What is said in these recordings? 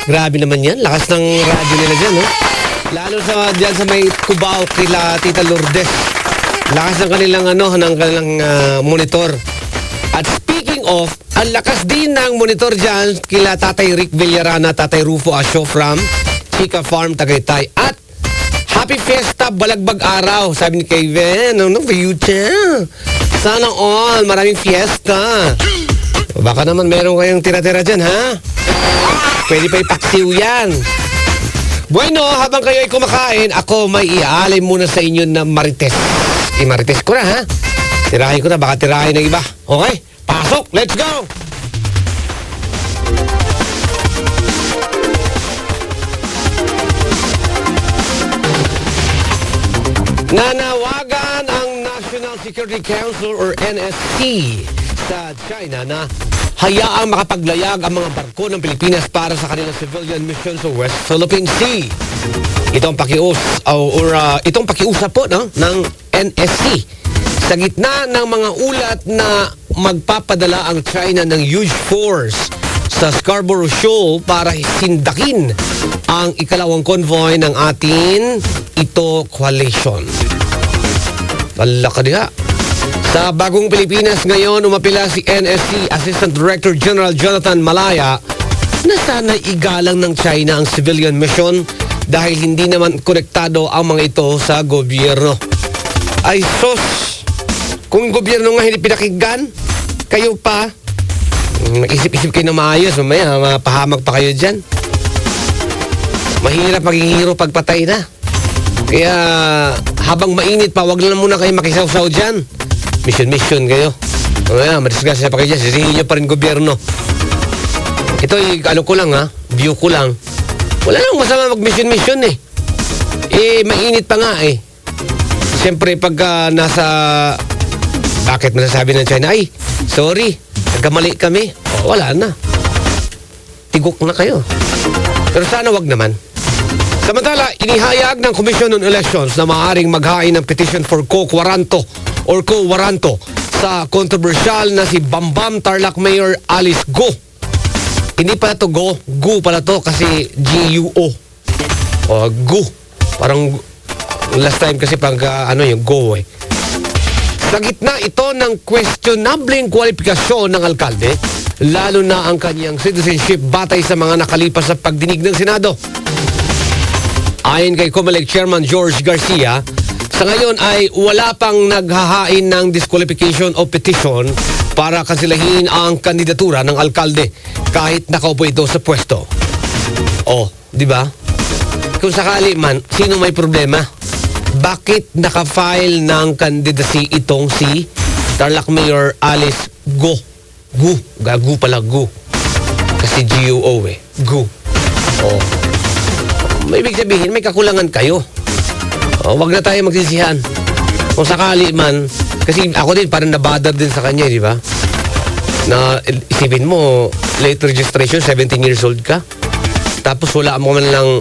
Grabe naman yan. Lakas ng radyo nila dyan, no? Lalo dyan sa may Cubao kila Tita Lourdes. Lakas ng kanilang, ng kanilang monitor. At speaking of, ang lakas din ng monitor dyan kila Tatay Rick Villarana, Tatay Rufo Asyo from Chica Farm, Tagaytay. At Happy Fiesta, Balagbag Araw. Sabi ni Kevin, Future. Sana all, maraming fiesta. Baka naman meron kayong tira-tira dyan, ha? Pwede pa ipaksiw yan. Bueno, habang kayo ay kumakain, ako may iaalay muna sa inyo na marites. Marites ko na, ha? Tirahin ko na, baka tirahin ng iba. Okay? Pasok! Let's go! Nanawagan ang National Security Council or NSC sa China na hayaang makapaglayag ang mga barko ng Pilipinas para sa kanilang civilian mission sa West Philippine Sea. Itong itong pakiusap po ng NSC sa gitna ng mga ulat na magpapadala ang China ng huge force sa Scarborough Shoal para sindakin ang ikalawang convoy ng atin ito coalition. Wala ka diha. Sa Bagong Pilipinas ngayon, umapila si NSC Assistant Director General Jonathan Malaya na sana igalang ng China ang civilian mission dahil hindi naman konektado ang mga ito sa gobyerno. Ay sos, kung gobyerno nga hindi pinakinggan, kayo pa, mag-isip-isip kayo na maayos, mamaya mapahamak pa kayo dyan. Mahirap maging hero pagpatay na. Kaya habang mainit pa, wag na muna kayo makisawsaw dyan. Mission kayo. Madisgrasya pa kayo dyan. Sisihin nyo pa rin gobyerno. Ito ko lang view ko lang. Wala nang masama mag-mission eh. Mainit pa nga eh. Siyempre pagka bakit masasabi ng China, ay, sorry, nagkamali kami. Wala na. Tigok na kayo. Pero sana wag naman. Samantala, inihayag ng Commission on Elections na maaaring maghain ng petition for quo warranto sa kontrobersyal na si Bambam Tarlac Mayor Alice Go. Hindi pala to Go pala to kasi G-U-O. O Go. Parang last time kasi pag yung Go eh. Sa gitna ito ng questionableng kwalifikasyon ng alkalde, lalo na ang kanyang citizenship batay sa mga nakalipas sa pagdinig ng Senado. Ayon kay COMELEC Chairman George Garcia, sa ngayon ay wala pang naghahain ng disqualification o petition para kansilahin ang kandidatura ng alkalde kahit nakaupo ito sa pwesto. Di ba? Kung sakali man, sino may problema? Bakit naka-file ng candidacy itong si Tarlac Mayor Alice Go? Gago pala, Go. Kasi G-U-O eh. Go. May ibig sabihin, may kakulangan kayo. Wag na tayo magsisihan. Kung sakali man, kasi ako din parang nabother din sa kanya, di ba? Na isipin mo, late registration, 17 years old ka. Tapos wala mo man lang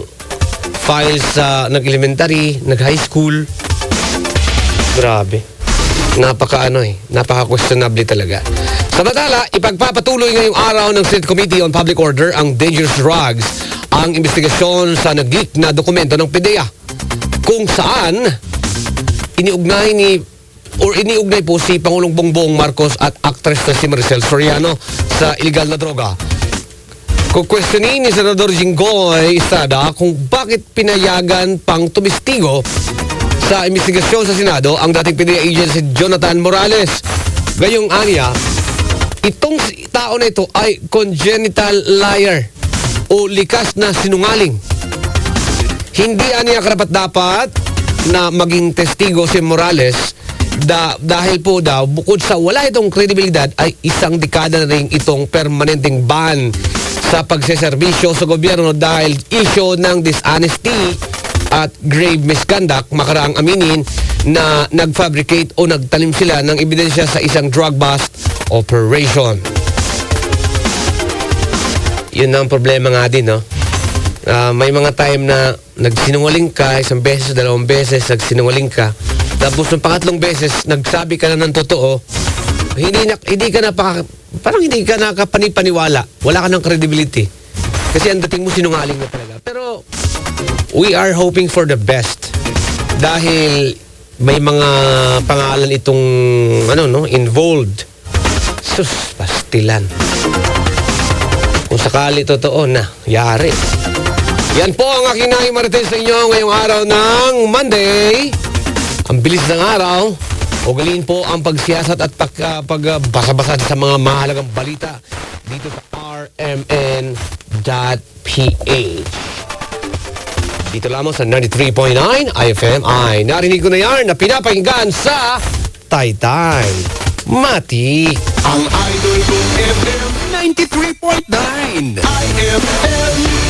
files sa nag-elementary, nag-high school. Grabe. Napaka-questionable talaga. Samantala, ipagpapatuloy ngayong araw ng Senate Committee on Public Order ang dangerous drugs ang investigasyon sa nag-leak na dokumento ng PDEA kung saan iniugnay po si Pangulong Bongbong Marcos at actress na si Maricel Soriano sa illegal na droga. Kukwestiyonin ni Senador Jinggoy Estrada kung bakit pinayagan pang tumistigo sa investigasyon sa Senado ang dating PDEA agent si Jonathan Morales. Gayong anya, itong tao na ito ay congenital liar o likas na sinungaling. Hindi aniya karapat-dapat na maging testigo si Morales dahil po daw, bukod sa wala itong kredibilidad, ay isang dekada na rin itong permanenteng ban sa pagseserbisyo sa gobyerno dahil issue ng dishonesty at grave misconduct. Makaraang aminin na nag-fabricate o nagtalim sila ng ebidensya sa isang drug bust operation. Yun ang problema nga din, no? May mga time na nagsinungaling ka, isang beses, dalawang beses, nagsinungaling ka. Tapos ng pangatlong beses, nagsabi ka na ng totoo, hindi ka na parang hindi ka nakapanipaniwala. Wala ka ng credibility. Kasi ang dating mo sinungaling na talaga. Pero we are hoping for the best. Dahil may mga pangalan itong involved. Sus, pastilan. Kung sakali totoo na, yari. Yan po ang aking naimartes sa inyo ngayong araw ng Monday. Ang bilis ng araw. Ugaliin po ang pagsiyasat at pagbasa-basa sa mga mahalagang balita dito sa rmn.ph. Dito lamang sa 93.9 IFMI. Narinig ko na yan na pinapakinggan sa Taytay. Mati. Ang idol ko FM 93.9 IFM.